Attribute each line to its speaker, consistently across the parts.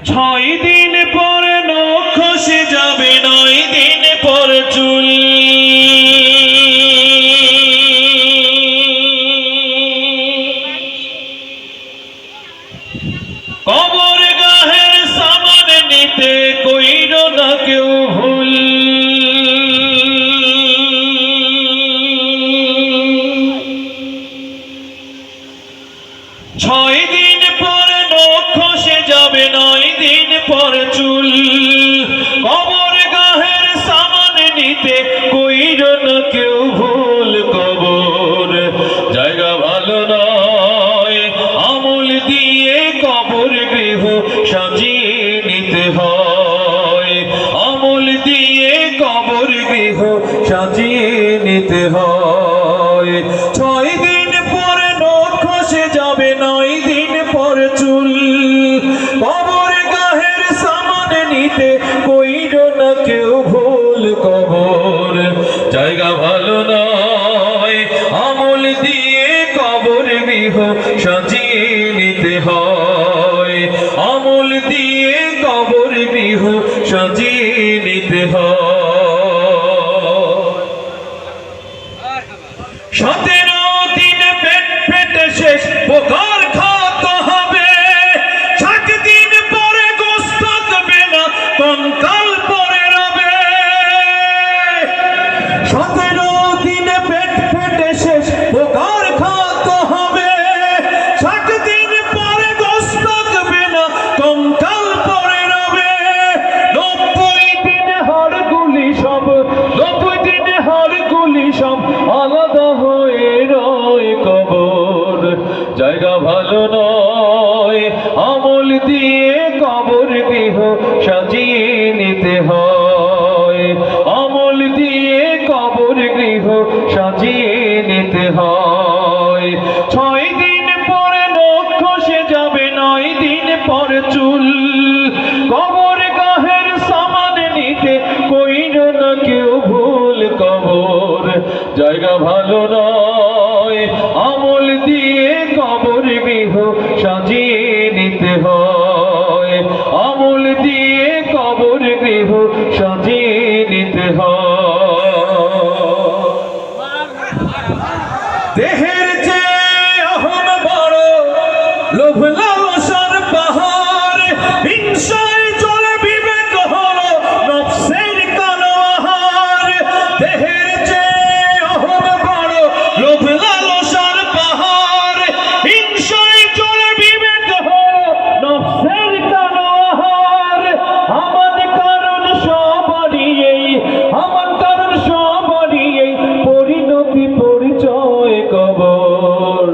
Speaker 1: 6 দিন পর নখ খসে যাবে, 9 দিন পর চুল। কবর গাহের সামান নিতে কইর না কেউ ভুল। 6 দিন পর নখ খসে যাবে, 9 দিন পর চুল। কবর গাহের সামান নিতে কইর না কেউ ভুল। কবর জায়গা ভালো নয়, আমল দিয়ে কবর গৃহ সাজিয়ে নিতে হয়। আমল দিয়ে কবর গৃহ সাজিয়ে নিতে হয়। 6 দিন পরে নখ খসে যাবে, 9 দিন পর চুল। কবর গাহের সামান নিতে কইর না কেউ ভুল। কবর জায়গা ভালো নয়, আমল দিয়ে কবর গৃহ সাজিয়ে নিতে হয়। আমল দিয়ে কবর গৃহ সাজিয়ে নিতে হয়। 17 দিন পেট পেটে শেষ পোকার খাওয়াতে হবে। 7 দিন পরে গোশত থাকবে না, কঙ্কাল পরে রবে। 17 দিন পেট পেটে শেষ পোকার খাওয়াতে হবে। 7 দিন পরে গোশত থাকবে না, কঙ্কাল পরে রবে। 90 দিনে হাড়গুলি সব, 90 দিনে হাড়গুলি সব আলাদা হয়ে রয়। কবর জায়গা ভালো নয়, আমল দিয়ে কবর গৃহ সাজিয়ে নিতে হয়। আমল দিয়ে কবর গৃহ সাজিয়ে নিতে হয়। 6 দিন পরে নখ খসে যাবে, 9 দিন পর চুল। কবর গাহের সামান নিতে কইর না কেউ ভুল। কবর জায়গা ভালো নয়, আমল দিয়ে কবর গৃহ সাজিয়ে নিতে হয়। আমল দিয়ে কবর গৃহ সাজিয়ে নিতে হয়। দেহের যে অহম বড়, লোভ লালসার পাহাড়। হিংসায় চলে বিবেক হলো নফসের কালো আহার। দেহের যে অহম বড়, লোভ লালসার পাহাড়। হিংসায় চলে বিবেক হলো নফসের কালো আহার। আমার কারণ সবারই এই, আমার কারণ সবারই এই পরিণতি পরিচয়। কবর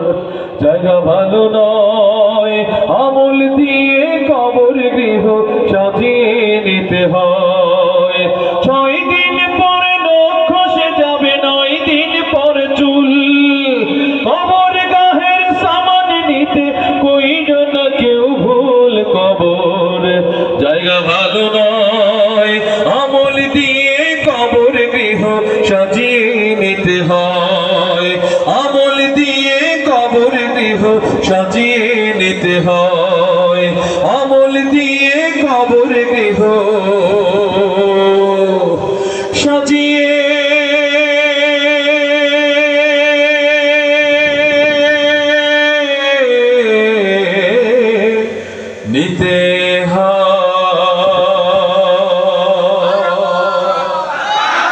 Speaker 1: জায়গা ভালো নয়, আমল দিয়ে কবর গৃহ সাজিয়ে নিতে হয়। 6 দিন পরে নখ খসে যাবে, 9 দিন পর চুল। কবর গাহের সামান নিতে কইর না কেউ ভুল। কবর জায়গা ভালো নয়, আমল দিয়ে কবর গৃহ সাজিয়ে নিতে হয়। আমল দিয়ে কবর গৃহ সাজিয়ে নিতে হয়। আমল দিয়ে কবর গৃহ সাজিয়ে নিতে হয়।